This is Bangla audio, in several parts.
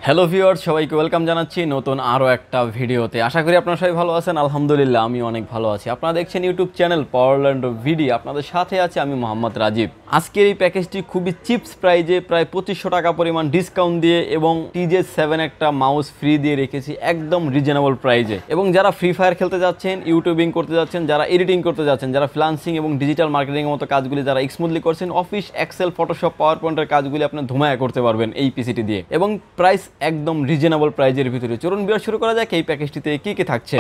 হ্যালো ভিউয়ার্স, সবাইকে ওয়েলকাম জানাচ্ছি নতুন আরও একটা ভিডিওতে। আশা করি আপনারা সবাই ভালো আছেন। আলহামদুলিল্লাহ আমি অনেক ভালো আছি। আপনারা দেখছেন ইউটিউব চ্যানেল পাওয়ারল্যান্ড ভিডি। আপনাদের সাথে আছে আমি মোহাম্মদ রাজীব। আজকের এই প্যাকেজটি খুবই চিপস প্রাইজে, প্রায় 2500 টাকা পরিমাণ ডিসকাউন্ট দিয়ে এবং TJ7 একটা মাউস ফ্রি দিয়ে রেখেছি একদম রিজনেবল প্রাইজে। এবং যারা ফ্রি ফায়ার খেলতে যাচ্ছেন, ইউটিউবিং করতে যাচ্ছেন, যারা এডিটিং করতে যাচ্ছেন, যারা ফ্রিল্যান্সিং এবং ডিজিটাল মার্কেটিংয়ের মতো কাজগুলি যারা স্মুথলি করছেন, অফিস, এক্সেল, ফটোশপ, পাওয়ার পয়েন্টের কাজগুলি আপনি ধুমায়া করতে পারবেন এই পিসিটি দিয়ে। এবং প্রাইস একদম রিজনেবল প্রাইজের ভিতরে। চলুন ভিডিও শুরু করা যাক এই প্যাকেজটিতে কি কি থাকছে।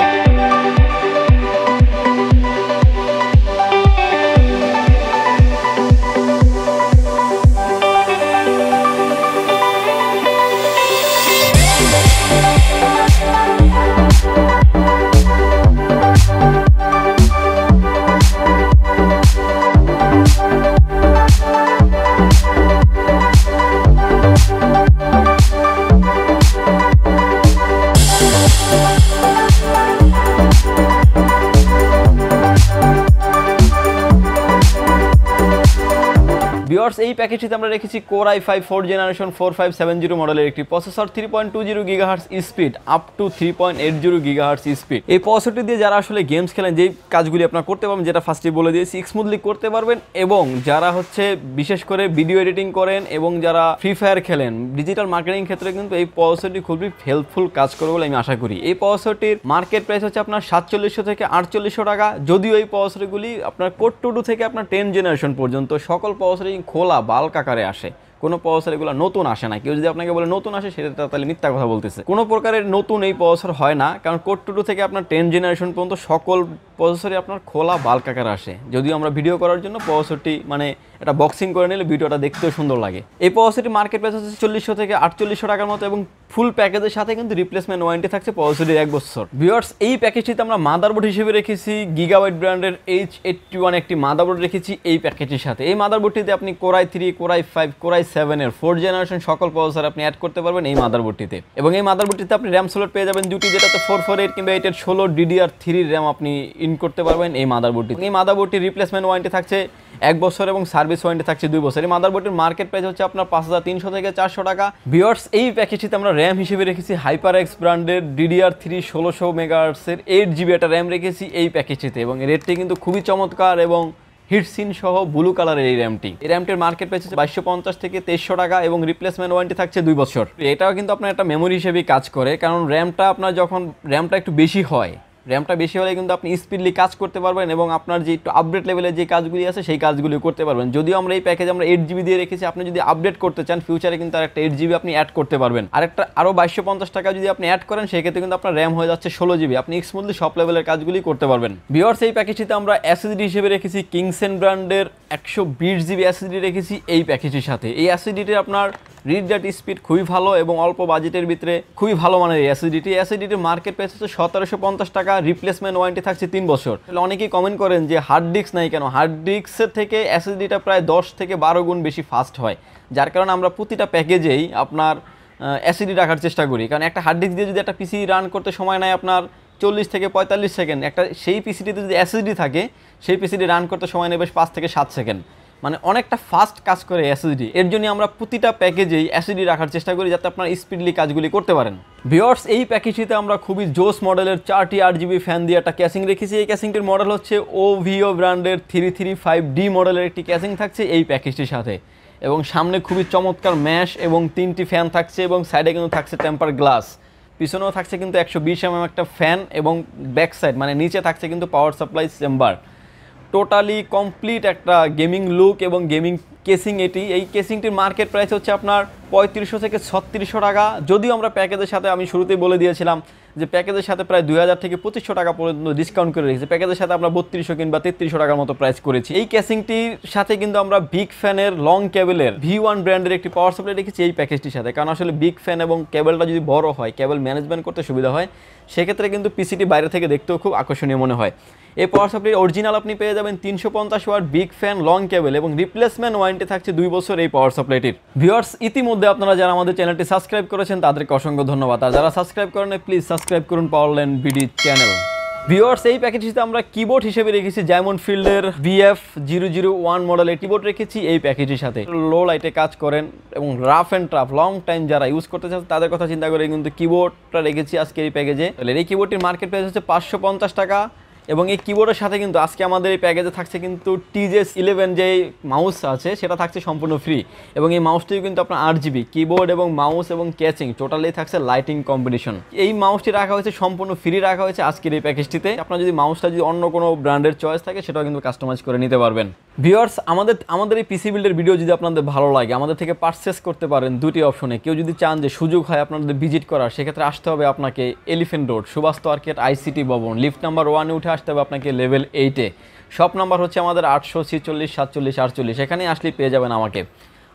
ভিউয়ার্স, এই প্যাকেজটিতে আমরা রেখেছি কোর i5 4th জেনারেশন 4570 মডেলের একটি processor, 3.20 GHz speed up to 3.80 GHz speed. এই প্রসেসরটি দিয়ে যারা আসলে গেমস খেলেন, যেই কাজগুলি আপনারা করতে পারবেন, যেটা ফার্স্টে বলে দিয়েছি, স্মুথলি করতে পারবেন। এবং যারা বিশেষ করে ভিডিও এডিটিং করেন এবং যারা ফ্রি ফায়ার খেলেন, ডিজিটাল মার্কেটিং ক্ষেত্রে কিন্তু এই প্রসেসরটি খুবই হেল্পফুল কাজ করবে বলে আমি আশা করি। এই প্রসেসরটির মার্কেট প্রাইস হচ্ছে আপনার 4700 থেকে 4800 টাকা। যদিও এই প্রসেসরগুলি আপনার কোর 2 থেকে আপনার 10th জেনারেশন পর্যন্ত সকল প্রসেসরই খোলা বাল্ক আকারে আসে। কোনো প্রসেসর এগুলো নতুন আসে না। কেউ যদি আপনাকে বলে নতুন আসে, সেটা তাহলে মিথ্যা কথা বলতেছে। কোনো প্রকারের নতুন এই প্রসেসর হয় না, কারণ কোর 2 থেকে আপনার 10th জেনারেশন পর্যন্ত সকল প্রসেসরই আপনার খোলা বাল্ক আকারে আসে। যদিও আমরা ভিডিও করার জন্য প্রসেসরটি এটা বক্সিং করে নিলে ভিডিওটা দেখতেও সুন্দর লাগে। এই প্রসেসরটি মার্কেট প্রাইস হচ্ছে 4000 থেকে 4800 টাকার মতো এবং ফুল প্যাকেজের সাথে কিন্তু রিপ্লেসমেন্ট ওয়ারেন্টি থাকছে প্রসেসরটির 1 বছর। ভিউয়ার্স, এই প্যাকেজটিতে আমরা মাদারবোর্ড হিসেবে রেখেছি গিগাবাইট ব্র্যান্ডের H81 একটি মাদারবোর্ড রেখেছি এই প্যাকেজটির সাথে। এই মাদারবোর্ডটিতে আপনি core i3, core i5, core i7 এর 4th জেনারেশন সকল প্রসেসর আপনি অ্যাড করতে পারবেন এই মাদারবোর্ডটিতে। এবং এই মাদারবোর্ডটিতে আপনি র্যাম স্লট পেয়ে যাবেন দুটি, যেটাতে 448 কিংবা 8 এর 16 DDR3 র্যাম আপনি ইন করতে পারবেন এই মাদারবোর্ডটিতে। এই মাদারবোর্ডটির রিপ্লেসমেন্ট ওয়ারেন্টি থাকছে 1 বছর এবং সার্ভিস ওয়ারেন্টি থাকছে 2 বছর। এই মাদারবোর্ডের মার্কেট প্রাইস হচ্ছে আপনার 5300 থেকে 400 টাকা। ভিউয়ার্স, এই প্যাকেজটিতে আমরা র্যাম হিসেবে রেখেছি HyperX ব্র্যান্ডের DDR3 1600 MHz এর 8GB একটা র্যাম রেখেছি এই প্যাকেজটিতে। এবং এর রেটটি কিন্তু খুবই চমৎকার এবং হিটসিন সহ ব্লু কালারের এই র্যামটি। এই র্যামটির মার্কেট প্রাইস হচ্ছে 2250 থেকে 2300 টাকা এবং রিপ্লেসমেন্ট ওয়ারেন্টি থাকছে 2 বছর। এটাও কিন্তু আপনার একটা মেমোরি হিসেবেই কাজ করে, কারণ র্যামটা আপনার যখন র্যামটা একটু বেশি হয়, র্যামটা বেশি হলে কিন্তু আপনি স্পিডলি কাজ করতে পারবেন এবং আপনার যে একটু আপডেট লেভেলের যে কাজগুলি আছে সেই কাজগুলি করতে পারবেন। যদিও আমরা এই প্যাকেজ আমরা 8GB দিয়ে রেখেছি, আপনি যদি আপডেট করতে চান ফিউচারে কিন্তু আর একটা 8GB আপনি অ্যাড করতে পারবেন। আর একটা আরও 2250 টাকা যদি আপনি অ্যাড করেন, সেক্ষেত্রে কিন্তু আপনার র্যাম হয়ে যাচ্ছে 16GB। আপনি স্মুথলি সব লেভেলের কাজগুলি করতে পারবেন। ভিউয়ার্স, এই প্যাকেজটিতে আমরা SSD হিসেবে রেখেছি Kingsand ব্র্যান্ডের 120GB SSD রেখেছি এই প্যাকেজের সাথে। এই SSDটির আপনার রিড ডাট স্পিড খুবই ভালো এবং অল্প বাজেটের ভিতরে খুবই ভালো মানের এই SSDটির মার্কেট প্রাইস হচ্ছে 1750 টাকা। রিপ্লেসমেন্ট ওয়ারেন্টি থাকছে 3 বছর। অনেকেই কমেন্ট করেন যে হার্ড ডিস্ক নাই কেন। হার্ড ডিস্কের থেকে SSDটা প্রায় 10 থেকে 12 গুণ বেশি ফাস্ট হয়, যার কারণে আমরা প্রতিটা প্যাকেজেই আপনার SSD রাখার চেষ্টা করি। কারণ একটা হার্ড ডিস্ক দিয়ে যদি একটা পিসি রান করতে সময় নেয় আপনার 40 থেকে 45 সেকেন্ড, একটা সেই পিসিটিতে যদি SSD থাকে, সেই পিসিটি রান করতে সময় নেবে 5 থেকে 7 সেকেন্ড। মানে অনেকটা ফাস্ট কাজ করে SSD। এর জন্য আমরা প্রতিটা প্যাকেজেই SSD রাখার চেষ্টা করি, যাতে আপনার স্পিডলি কাজগুলি করতে পারেন। ভিউয়ার্স, এই প্যাকেজটিতে আমরা খুবই জোস মডেলের 4টি 8GB ফ্যান দিয়ে একটা ক্যাসিং রেখেছি। এই ক্যাসিংটির মডেল হচ্ছে OVO ব্র্যান্ডের 335D মডেলের একটি ক্যাসিং থাকছে এই প্যাকেজটির সাথে। এবং সামনে খুবই চমৎকার ম্যাশ এবং 3টি ফ্যান থাকছে এবং সাইডে কিন্তু থাকছে টেম্পার গ্লাস। পিছনেও থাকছে কিন্তু 120 mm একটা ফ্যান এবং ব্যাক সাইড মানে নিচে থাকছে কিন্তু power supply chamber. Totally complete একটা গেমিং লুক এবং গেমিং কেসিং এটি। এই কেসিংটির মার্কেট প্রাইস হচ্ছে আপনার 3500 থেকে 3600 টাকা। যদিও আমরা প্যাকেজের সাথে আমি শুরুতেই বলে দিয়েছিলাম যে প্যাকেজের সাথে প্রায় 2000 থেকে 2500 টাকা পর্যন্ত ডিসকাউন্ট করে রেখেছি। প্যাকেজের সাথে আমরা 3200 কিংবা 3300 টাকার মতো প্রাইস করেছি। এই কেসিংটির সাথে কিন্তু আমরা বিগ ফ্যানের লং কেবলের V1 ব্র্যান্ডের একটি পাওয়ার সাপ্লাই রেখেছি এই প্যাকেজটির সাথে। কারণ আসলে বিগ ফ্যান এবং কেবলটা যদি বড় হয়, কেবল ম্যানেজমেন্ট করতে সুবিধা হয়, সেক্ষেত্রে কিন্তু পিসিটি বাইরে থেকে দেখতেও খুব আকর্ষণীয় মনে হয়। এই পাওয়ার সাপ্লাই অরিজিনাল আপনি পেয়ে যাবেন 350 watt big fan long cable এবং রিপ্লেসমেন্ট ওয়ারেন্টি থাকছে 2 বছর এই পাওয়ার সাপ্লাইটির। ভিউয়ার্স, ইতিমধ্যে আপনারা যারা আমাদের চ্যানেলটি সাবস্ক্রাইব করেছেন তাদেরকে অসংখ্য ধন্যবাদ। আর যারা সাবস্ক্রাইব করেন প্লিজ সাবস্ক্রাইব করুন পাওয়ারল্যান্ড ভিডি চ্যানেল। ভিউয়ার্স এই প্যাকেজটিতে আমরা কিবোর্ড হিসেবে রেখেছি ডায়মন্ড ফিল্ডের VF001 মডেলের কিবোর্ড রেখেছি এই প্যাকেজের সাথে। লো লাইটে কাজ করেন এবং rough and tough long time যারা ইউজ করতে চান তাদের কথা চিন্তা করে কিন্তু কিবোর্ডটা রেখেছি আজকে এই প্যাকেজে। এই কিবোর্ডটির মার্কেট প্রাইস হচ্ছে 550 টাকা এবং এই কিবোর্ডের সাথে কিন্তু আজকে আমাদের এই প্যাকেজে থাকছে কিন্তু TJ11 যে মাউস আছে সেটা থাকছে সম্পূর্ণ ফ্রি এবং এই মাউসটিও কিন্তু আপনার 8GB কিবোর্ড এবং মাউস এবং ক্যাচিং টোটালি থাকছে লাইটিং কম্বিনেশন। এই মাউসটি রাখা হয়েছে সম্পূর্ণ ফ্রি রাখা হয়েছে আজকের এই প্যাকেজটিতে। আপনার যদি মাউসটা যদি অন্য কোনো ব্র্যান্ডের চয়েস থাকে সেটাও কিন্তু কাস্টমাইজ করে নিতে পারবেন। ভিউয়ার্স আমাদের এই পিসি বিল্ডের ভিডিও যদি আপনাদের ভালো লাগে আমাদের থেকে পারচেস করতে পারেন দুটি অপশনে। কেউ যদি চান যে সুযোগ হয় আপনাদের ভিজিট করার সেক্ষেত্রে আসতে হবে আপনাকে elephant road Suvastu arcade ICT ভবন লিফট নাম্বার 1-এ উঠে আসতে হবে আপনাকে লেভেল 8-এ। শপ নাম্বার হচ্ছে আমাদের 846 47 48, এখানেই আসলেই পেয়ে যাবেন আমাকে।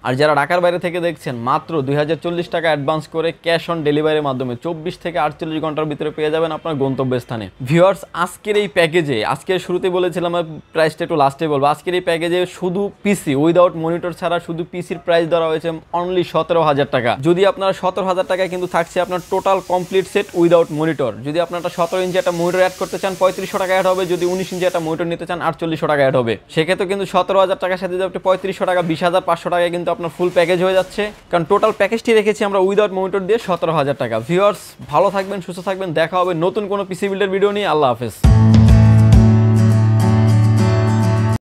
আর যারা ঢাকার বাইরে থেকে দেখছেন মাত্র 2040 টাকা অ্যাডভান্স করে ক্যাশ অন ডেলিভারির মাধ্যমে 24 থেকে 48 ঘন্টার ভিতরে পেয়ে যাবেন আপনার গন্তব্যস্থানে। ভিউয়ার্স আজকের এই প্যাকেজে আজকের শুরুতে বলেছিলাম প্রাইসটা একটু লাস্টে বলবো। আজকের এই প্যাকেজে শুধু পিসি উইদাউট মনিটর ছাড়া শুধু পিসির প্রাইস ধরা হয়েছে অনলি 17,000 টাকা। যদি আপনারা 17,000 টাকায় কিন্তু থাকছে আপনার total complete set without monitor. যদি আপনারা 17 ইঞ্চি একটা মনিটর অ্যাড করতে চান 3500 টাকা অ্যাড হবে, যদি 19 ইঞ্চি একটা মনিটর নিতে চান 4800 টাকা অ্যাড হবে। সেক্ষেত্রে কিন্তু 17,000 টাকার সাথে আপনি 3500 টাকা 20,500 টাকায় কিন্তু আপনার ফুল প্যাকেজ হয়ে যাচ্ছে, কারণ টোটাল প্যাকেজটি রেখেছি আমরা উইদাউট মনিটর দিয়ে 17,000 টাকা। ভিউয়ার্স ভালো থাকবেন, সুস্থ থাকবেন, দেখা হবে নতুন কোনো পিসি বিল্ডের ভিডিও নিয়ে। আল্লাহ হাফেজ।